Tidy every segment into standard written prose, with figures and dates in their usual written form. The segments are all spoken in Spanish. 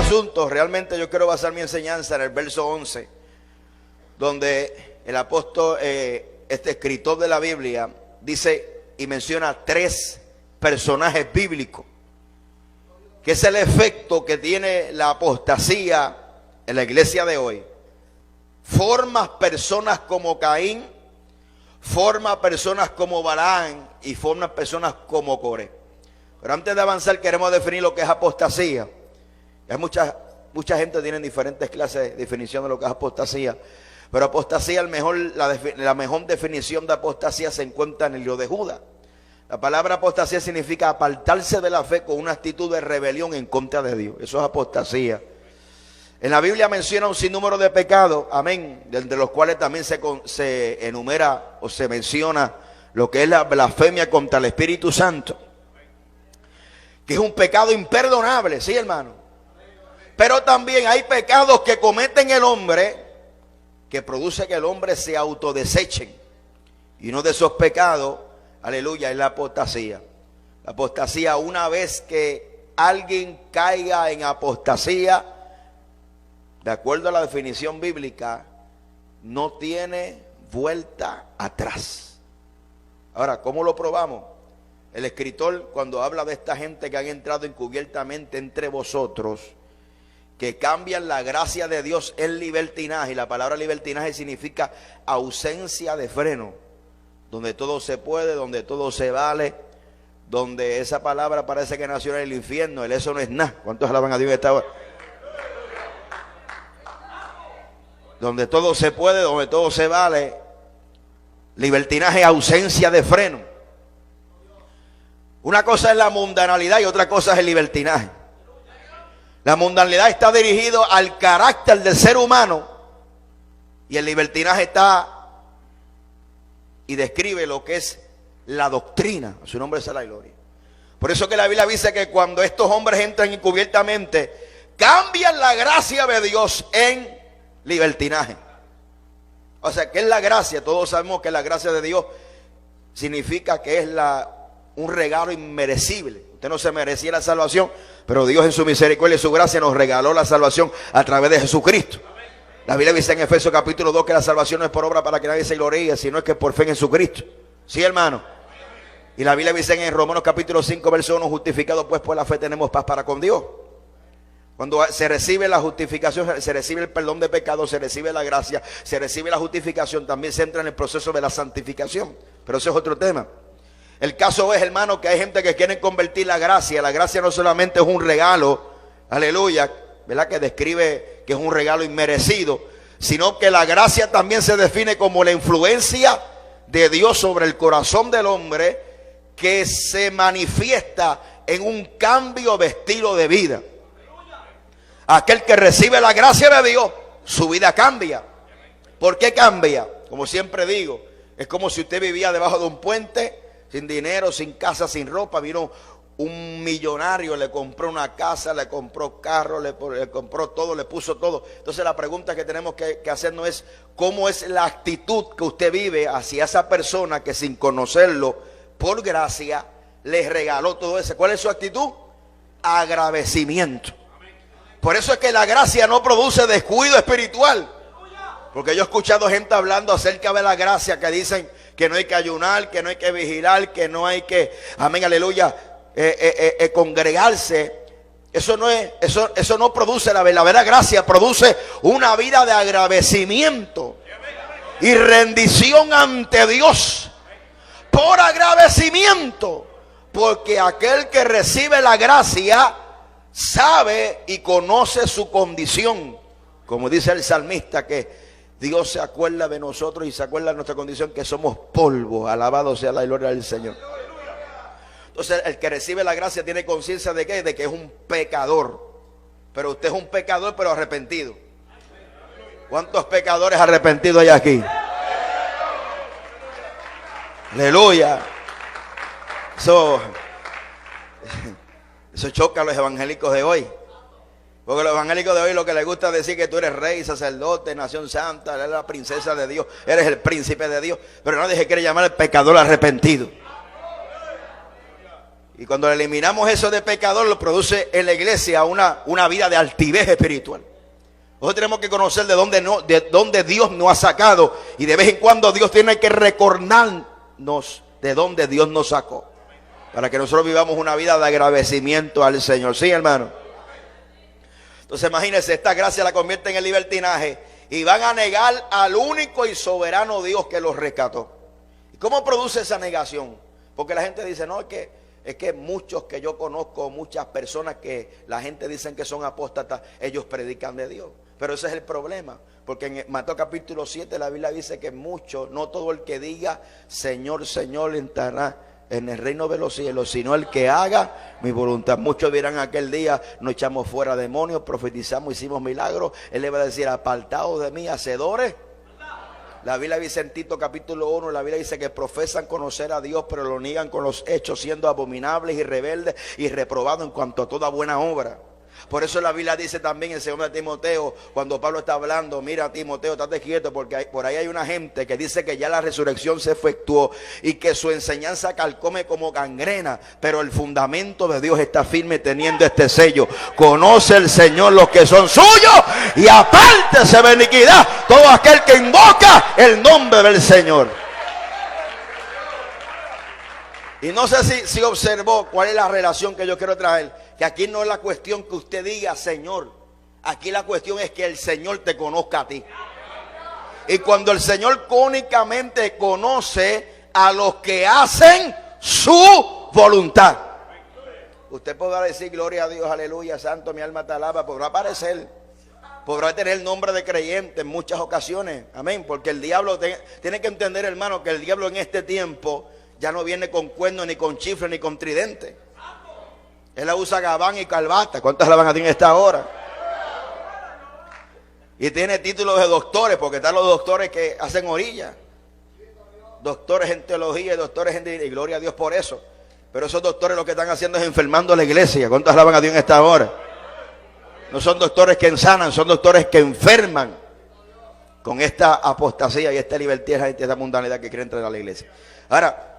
asunto, realmente yo quiero basar mi enseñanza en el verso 11, donde el apóstol, este escritor de la Biblia, dice y menciona 3 personajes bíblicos, que es el efecto que tiene la apostasía en la iglesia de hoy. Forma personas como Caín, forma personas como Balaam y forma personas como Coré. Pero antes de avanzar queremos definir lo que es apostasía. Hay mucha gente tiene diferentes clases de definición de lo que es apostasía. Pero apostasía, la mejor definición de apostasía se encuentra en el libro de Judas. La palabra apostasía significa apartarse de la fe con una actitud de rebelión en contra de Dios. Eso es apostasía. En la Biblia menciona un sinnúmero de pecados, amén, de los cuales también se enumera o se menciona lo que es la blasfemia contra el Espíritu Santo, que es un pecado imperdonable, ¿sí, hermano? Pero también hay pecados que cometen el hombre, que produce que el hombre se autodeseche. Y uno de esos pecados, aleluya, es la apostasía. La apostasía, una vez que alguien caiga en apostasía, de acuerdo a la definición bíblica, no tiene vuelta atrás. Ahora, ¿cómo lo probamos? El escritor, cuando habla de esta gente que han entrado encubiertamente entre vosotros, que cambian la gracia de Dios en libertinaje, y la palabra libertinaje significa ausencia de freno, donde todo se puede, donde todo se vale, donde esa palabra parece que nació en el infierno, el eso no es nada. ¿Cuántos alaban a Dios en esta hora? Donde todo se puede, donde todo se vale. Libertinaje, ausencia de freno. Una cosa es la mundanalidad y otra cosa es el libertinaje. La mundanalidad está dirigido al carácter del ser humano y el libertinaje está y describe lo que es la doctrina. A su nombre sea la gloria. Por eso que la Biblia dice que cuando estos hombres entran encubiertamente, cambian la gracia de Dios en libertinaje. O sea, ¿qué es la gracia? Todos sabemos que la gracia de Dios significa que es un regalo inmerecible. Usted no se merecía la salvación, pero Dios en su misericordia y su gracia nos regaló la salvación a través de Jesucristo. La Biblia dice en Efesios capítulo 2 que la salvación no es por obra para que nadie se gloríe, sino es que por fe en Jesucristo. ¿Sí, hermano? Y la Biblia dice en Romanos capítulo 5 verso 1, justificados pues por la fe tenemos paz para con Dios. Cuando se recibe la justificación, se recibe el perdón de pecados, se recibe la gracia, se recibe la justificación, también se entra en el proceso de la santificación. Pero eso es otro tema. El caso es, hermano, que hay gente que quiere convertir la gracia. La gracia no solamente es un regalo, aleluya, ¿verdad? Que describe que es un regalo inmerecido, sino que la gracia también se define como la influencia de Dios sobre el corazón del hombre, que se manifiesta en un cambio de estilo de vida. Aquel que recibe la gracia de Dios, su vida cambia. ¿Por qué cambia? Como siempre digo, es como si usted vivía debajo de un puente, sin dinero, sin casa, sin ropa. Vino un millonario, le compró una casa, le compró carro, le compró todo, le puso todo. Entonces la pregunta que tenemos que hacernos es, ¿cómo es la actitud que usted vive hacia esa persona que sin conocerlo, por gracia, le regaló todo eso? ¿Cuál es su actitud? Agradecimiento. Por eso es que la gracia no produce descuido espiritual. Porque yo he escuchado gente hablando acerca de la gracia, que dicen que no hay que ayunar, que no hay que vigilar, que no hay que, amén, aleluya, congregarse. Eso no produce la verdadera gracia, produce una vida de agradecimiento y rendición ante Dios. Por agradecimiento, porque aquel que recibe la gracia sabe y conoce su condición. Como dice el salmista, que Dios se acuerda de nosotros y se acuerda de nuestra condición, que somos polvo. Alabado sea la gloria del Señor. Entonces el que recibe la gracia tiene conciencia de ¿qué? De que es un pecador. Pero usted es un pecador pero arrepentido. ¿Cuántos pecadores arrepentidos hay aquí? Aleluya. Eso choca a los evangélicos de hoy. Porque a los evangélicos de hoy lo que les gusta es decir que tú eres rey, sacerdote, nación santa, eres la princesa de Dios, eres el príncipe de Dios. Pero nadie se quiere llamar el pecador arrepentido. Y cuando eliminamos eso de pecador, lo produce en la iglesia una vida de altivez espiritual. Nosotros tenemos que conocer de dónde Dios nos ha sacado. Y de vez en cuando Dios tiene que recordarnos de dónde Dios nos sacó. Para que nosotros vivamos una vida de agradecimiento al Señor. ¿Sí, hermano? Entonces imagínense, esta gracia la convierte en el libertinaje. Y van a negar al único y soberano Dios que los rescató. ¿Y cómo produce esa negación? Porque la gente dice, no, es que muchos que yo conozco, muchas personas que la gente dicen que son apóstatas, ellos predican de Dios. Pero ese es el problema, porque en Mateo capítulo 7 la Biblia dice que muchos, no todo el que diga Señor, Señor entrará en el reino de los cielos, sino el que haga mi voluntad. Muchos dirán aquel día, nos echamos fuera demonios, profetizamos, hicimos milagros. Él le va a decir, apartados de mí, hacedores. La Biblia dice en Tito capítulo 1, la Biblia dice que profesan conocer a Dios, pero lo niegan con los hechos, siendo abominables y rebeldes y reprobados en cuanto a toda buena obra. Por eso la Biblia dice también en 2 Timoteo, cuando Pablo está hablando, mira Timoteo, estate quieto, porque por ahí hay una gente que dice que ya la resurrección se efectuó y que su enseñanza calcome como gangrena, pero el fundamento de Dios está firme teniendo este sello. Conoce el Señor los que son suyos y apártese de iniquidad todo aquel que invoca el nombre del Señor. Y no sé si observó cuál es la relación que yo quiero traer. Que aquí no es la cuestión que usted diga Señor. Aquí la cuestión es que el Señor te conozca a ti. Y cuando el Señor únicamente conoce a los que hacen su voluntad. Usted podrá decir gloria a Dios, aleluya, santo, mi alma te alaba. Podrá aparecer. Podrá tener nombre de creyente en muchas ocasiones. Amén. Porque el diablo tiene que entender, hermano, que el diablo en este tiempo ya no viene con cuernos, ni con chifres, ni con tridente. Él usa gabán y calbata. ¿Cuántas alaban a Dios en esta hora? Y tiene títulos de doctores, porque están los doctores que hacen orilla. Doctores en teología y doctores en... Y gloria a Dios por eso. Pero esos doctores lo que están haciendo es enfermando a la iglesia. ¿Cuántas alaban a Dios en esta hora? No son doctores que sanan, son doctores que enferman. Con esta apostasía y esta libertad y esta mundanidad que quieren traer a la iglesia. Ahora,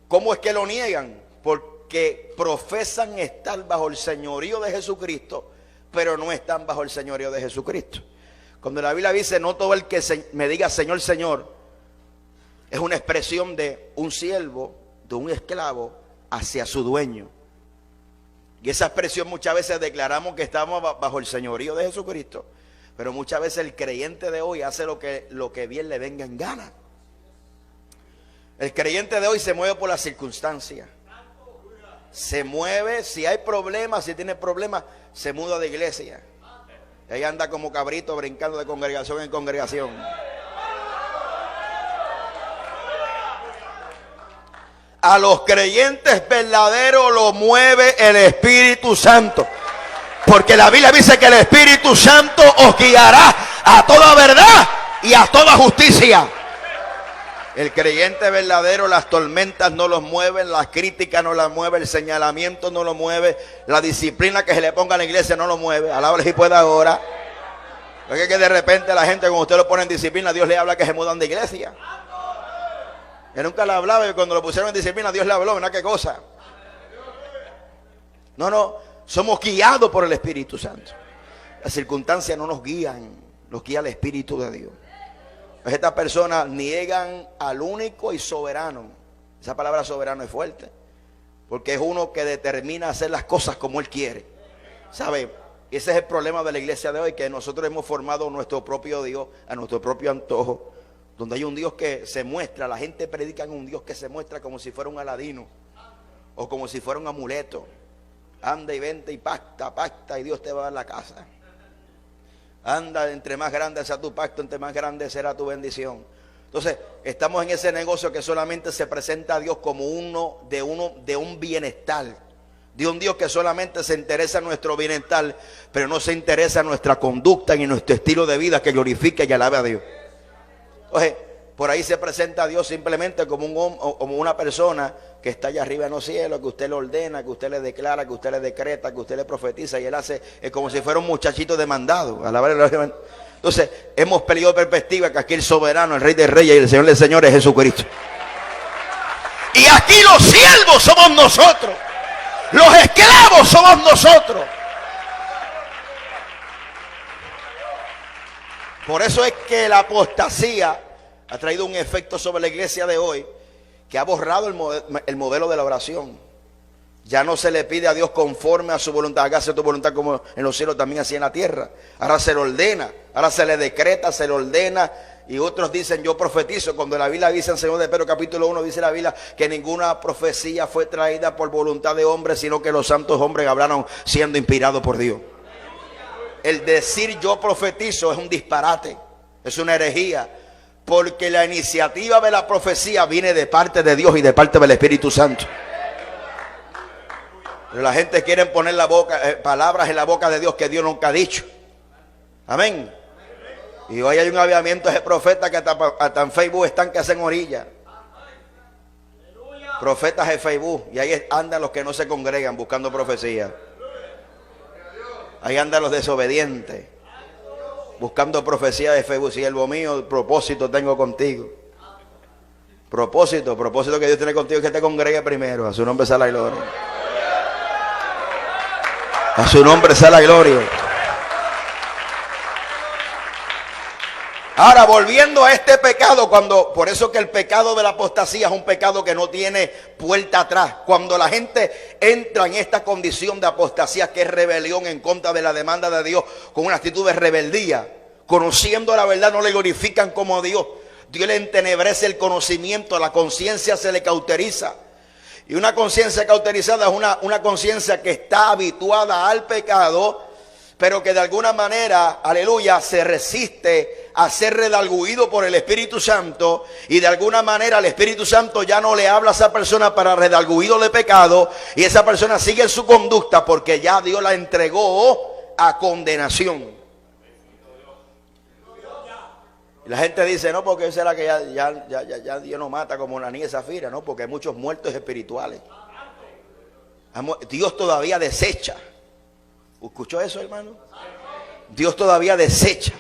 ¿cómo es que lo niegan? Porque profesan estar bajo el señorío de Jesucristo, pero no están bajo el señorío de Jesucristo. Cuando la Biblia dice, no todo el que me diga Señor, Señor, es una expresión de un siervo, de un esclavo, hacia su dueño. Y esa expresión muchas veces declaramos que estamos bajo el señorío de Jesucristo, pero muchas veces el creyente de hoy hace lo que bien le venga en gana. El creyente de hoy se mueve por las circunstancias. Se mueve, si hay problemas, si tiene problemas, se muda de iglesia. Y ahí anda como cabrito brincando de congregación en congregación. A los creyentes verdaderos lo mueve el Espíritu Santo. Porque la Biblia dice que el Espíritu Santo os guiará a toda verdad y a toda justicia. El creyente verdadero, las tormentas no los mueven, las críticas no las mueve, el señalamiento no lo mueve, la disciplina que se le ponga a la iglesia no lo mueve. Alábale si puede ahora. Porque es que de repente la gente, cuando usted lo pone en disciplina, Dios le habla que se mudan de iglesia. Él nunca le hablaba y cuando lo pusieron en disciplina, Dios le habló, ¿verdad? ¿Qué cosa? No, somos guiados por el Espíritu Santo. Las circunstancias no nos guían, nos guía el Espíritu de Dios. Estas personas niegan al único y soberano. Esa palabra soberano es fuerte, porque es uno que determina hacer las cosas como Él quiere. ¿Sabe? Ese es el problema de la iglesia de hoy, que nosotros hemos formado nuestro propio Dios, a nuestro propio antojo, donde hay un Dios que se muestra. La gente predica en un Dios que se muestra como si fuera un Aladino, o como si fuera un amuleto. Anda y vente y pacta, y Dios te va a dar la casa. Anda, entre más grande sea tu pacto, entre más grande será tu bendición. Entonces, estamos en ese negocio que solamente se presenta a Dios como uno de un bienestar. De un Dios que solamente se interesa en nuestro bienestar, pero no se interesa en nuestra conducta ni en nuestro estilo de vida que glorifique y alabe a Dios. Entonces, por ahí se presenta a Dios simplemente como como una persona que está allá arriba en los cielos, que usted le ordena, que usted le declara, que usted le decreta, que usted le profetiza, y Él hace como si fuera un muchachito demandado. Entonces, hemos perdido perspectiva que aquí el soberano, el Rey de Reyes y el Señor de Señores es Jesucristo. Y aquí los siervos somos nosotros. Los esclavos somos nosotros. Por eso es que la apostasía ha traído un efecto sobre la iglesia de hoy que ha borrado el modelo de la oración. Ya no se le pide a Dios conforme a su voluntad. Hágase tu voluntad como en los cielos, también así en la tierra. Ahora se le ordena, ahora se le decreta, se le ordena. Y otros dicen, yo profetizo. Cuando la Biblia dice en 2 de Pedro capítulo 1, dice la Biblia que ninguna profecía fue traída por voluntad de hombre, sino que los santos hombres hablaron siendo inspirados por Dios. El decir yo profetizo es un disparate, es una herejía, porque la iniciativa de la profecía viene de parte de Dios y de parte del Espíritu Santo. Pero la gente quiere poner palabras en la boca de Dios que Dios nunca ha dicho. Amén. Y hoy hay un avivamiento de profetas que hasta en Facebook están que hacen orilla. Profetas de Facebook. Y ahí andan los que no se congregan buscando profecía. Ahí andan los desobedientes buscando profecía de Facebook. Siervo mío, propósito tengo contigo. Propósito que Dios tiene contigo es que te congregue primero. A su nombre sea la gloria. A su nombre sea la gloria. Ahora, volviendo a este pecado, por eso que el pecado de la apostasía es un pecado que no tiene puerta atrás. Cuando la gente entra en esta condición de apostasía, que es rebelión en contra de la demanda de Dios, con una actitud de rebeldía, conociendo la verdad, no le glorifican como Dios. Dios le entenebrece el conocimiento, la conciencia se le cauteriza. Y una conciencia cauterizada es una conciencia que está habituada al pecado, pero que de alguna manera, aleluya, se resiste a ser redarguido por el Espíritu Santo. Y de alguna manera el Espíritu Santo ya no le habla a esa persona para redarguido de pecado. Y esa persona sigue en su conducta porque ya Dios la entregó a condenación. Y la gente dice, no, porque será que ya Dios no mata como la niña Zafira, no, porque hay muchos muertos espirituales. Dios todavía desecha. ¿Escuchó eso, hermano? Dios todavía desecha.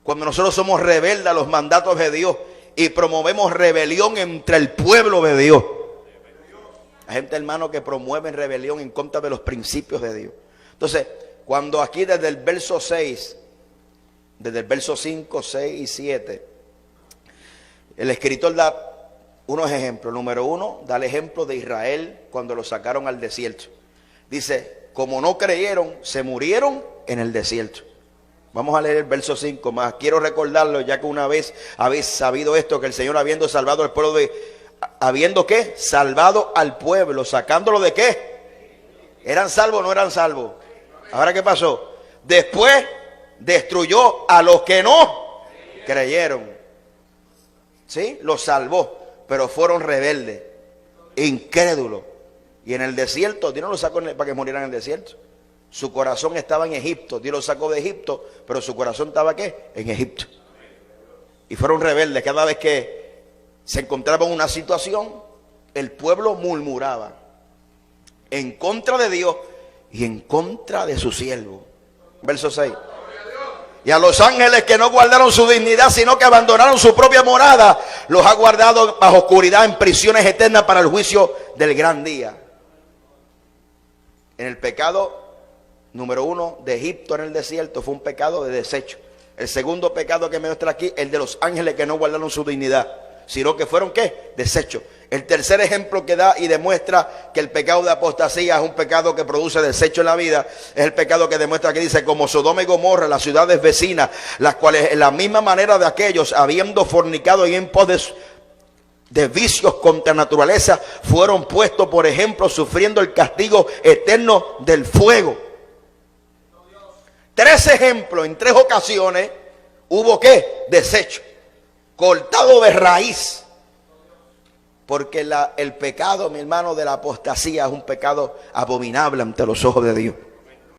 Cuando nosotros somos rebeldes a los mandatos de Dios y promovemos rebelión entre el pueblo de Dios. Hay gente, hermano, que promueve rebelión en contra de los principios de Dios. Entonces, cuando aquí desde el verso 6... desde el verso 5, 6 y 7, el escritor da unos ejemplos. Número 1, da el ejemplo de Israel cuando lo sacaron al desierto. Dice, como no creyeron, se murieron en el desierto. Vamos a leer el verso 5 más. Quiero recordarlo, ya que una vez habéis sabido esto, que el Señor habiendo salvado al pueblo ¿habiendo qué? Salvado al pueblo, sacándolo de qué. ¿Eran salvos o no eran salvos? Ahora, ¿qué pasó? Después destruyó a los que no creyeron. ¿Sí? Los salvó, pero fueron rebeldes, incrédulos. Y en el desierto, Dios no los sacó para que murieran en el desierto. Su corazón estaba en Egipto. Dios los sacó de Egipto, pero su corazón estaba ¿qué? En Egipto. Y fueron rebeldes. Cada vez que se encontraban en una situación, el pueblo murmuraba en contra de Dios y en contra de su siervo. Verso 6. Y a los ángeles que no guardaron su dignidad, sino que abandonaron su propia morada, los ha guardado bajo oscuridad en prisiones eternas para el juicio del gran día. En el pecado número 1 de Egipto en el desierto fue un pecado de desecho. El segundo pecado que me muestra aquí, el de los ángeles que no guardaron su dignidad, sino que fueron ¿qué? Desecho. El tercer ejemplo que da y demuestra que el pecado de apostasía es un pecado que produce desecho en la vida, es el pecado que demuestra que dice, como Sodoma y Gomorra, las ciudades vecinas, las cuales en la misma manera de aquellos, habiendo fornicado y en pos de vicios contra naturaleza, fueron puestos por ejemplo, sufriendo el castigo eterno del fuego. 3 ejemplos, en 3 ocasiones, hubo ¿qué? Desecho, cortado de raíz. Porque el pecado, mi hermano, de la apostasía es un pecado abominable ante los ojos de Dios.